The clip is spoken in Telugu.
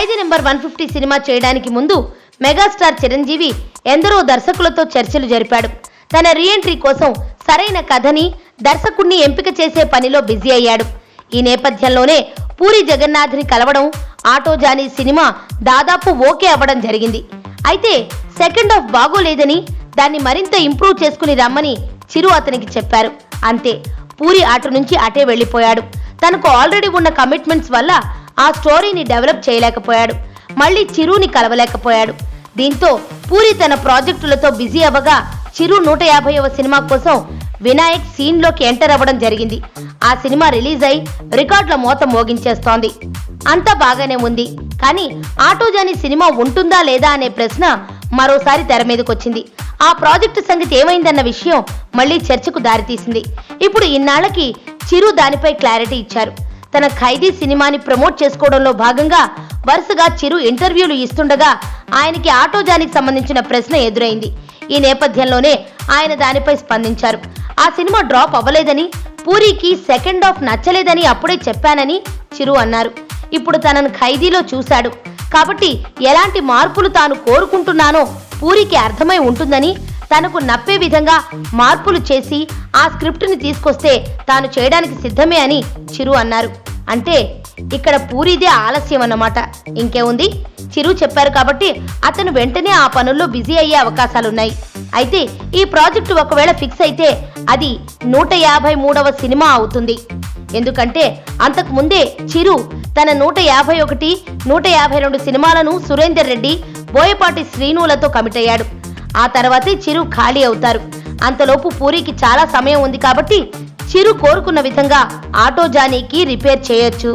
ఖైదీ నెంబర్ 150 సినిమా చేయడానికి ముందు మెగాస్టార్ చిరంజీవి ఎందరో దర్శకులతో చర్చలు జరిపాడు. తన రీఎంట్రీ కోసం సరైన కథని, దర్శకుడిని ఎంపిక చేసే పనిలో బిజీ అయ్యాడు. ఈ నేపథ్యంలోనే పూరి జగన్నాథ్ని కలవడం, ఆటో జానీ సినిమా దాదాపు ఓకే అవ్వడం జరిగింది. అయితే సెకండ్ హాఫ్ బాగోలేదని, దాన్ని మరింత ఇంప్రూవ్ చేసుకుని రమ్మని చిరు అతనికి చెప్పారు. అంతే, పూరి అటు నుంచి అటే వెళ్లిపోయాడు. తనకు ఆల్రెడీ ఉన్న కమిట్మెంట్స్ వల్ల ఆ స్టోరీని డెవలప్ చేయలేకపోయాడు. మళ్ళీ చిరుని కలవలేకపోయాడు. దీంతో పూరి తన ప్రాజెక్టులతో బిజీ అవ్వగా చిరు 150వ సినిమా కోసం వినాయక్ సీన్లోకి ఎంటర్ అవ్వడం జరిగింది. ఆ సినిమా రిలీజ్ అయి రికార్డుల మోత మోగించేస్తోంది. అంతా బాగానే ఉంది, కానీ ఆటో జానీ సినిమా ఉంటుందా లేదా అనే ప్రశ్న మరోసారి తెర మీదకొచ్చింది. ఆ ప్రాజెక్టు సంగతి ఏమైందన్న విషయం మళ్లీ చర్చకు దారితీసింది. ఇప్పుడు ఇన్నాళ్లకి చిరు దానిపై క్లారిటీ ఇచ్చారు. తన ఖైదీ సినిమాని ప్రమోట్ చేసుకోవడంలో భాగంగా వరుసగా చిరు ఇంటర్వ్యూలు ఇస్తుండగా ఆయనకి ఆటో జానీకి సంబంధించిన ప్రశ్న ఎదురైంది. ఈ నేపథ్యంలోనే ఆయన దానిపై స్పందించారు. ఆ సినిమా డ్రాప్ అవ్వలేదని, పూరికి సెకండ్ హాఫ్ నచ్చలేదని అప్పుడే చెప్పానని చిరు అన్నారు. ఇప్పుడు తనను ఖైదీలో చూశాడు కాబట్టి ఎలాంటి మార్పులు తాను కోరుకుంటున్నానో పూరికి అర్థమై ఉంటుందని, తనకు నప్పే విధంగా మార్పులు చేసి ఆ స్క్రిప్ట్ని తీసుకొస్తే తాను చేయడానికి సిద్ధమే అని చిరు అన్నారు. అంటే ఇక్కడ పూరిదే ఆలస్యం అన్నమాట. ఇంకేముంది, చిరు చెప్పారు కాబట్టి అతను వెంటనే ఆ పనుల్లో బిజీ అయ్యే అవకాశాలున్నాయి. అయితే ఈ ప్రాజెక్టు ఒకవేళ ఫిక్స్ అయితే అది 153వ సినిమా అవుతుంది. ఎందుకంటే అంతకు ముందే చిరు తన 151, 152 సినిమాలను సురేందర్ రెడ్డి, బోయపాటి శ్రీనులతో కమిట్ అయ్యాడు. ఆ తర్వాతే చిరు ఖాళీ అవుతారు. అంతలోపు పూరికి చాలా సమయం ఉంది కాబట్టి చిరు కోరుకున్న విధంగా ఆటో జానీకి రిపేర్ చేయొచ్చు.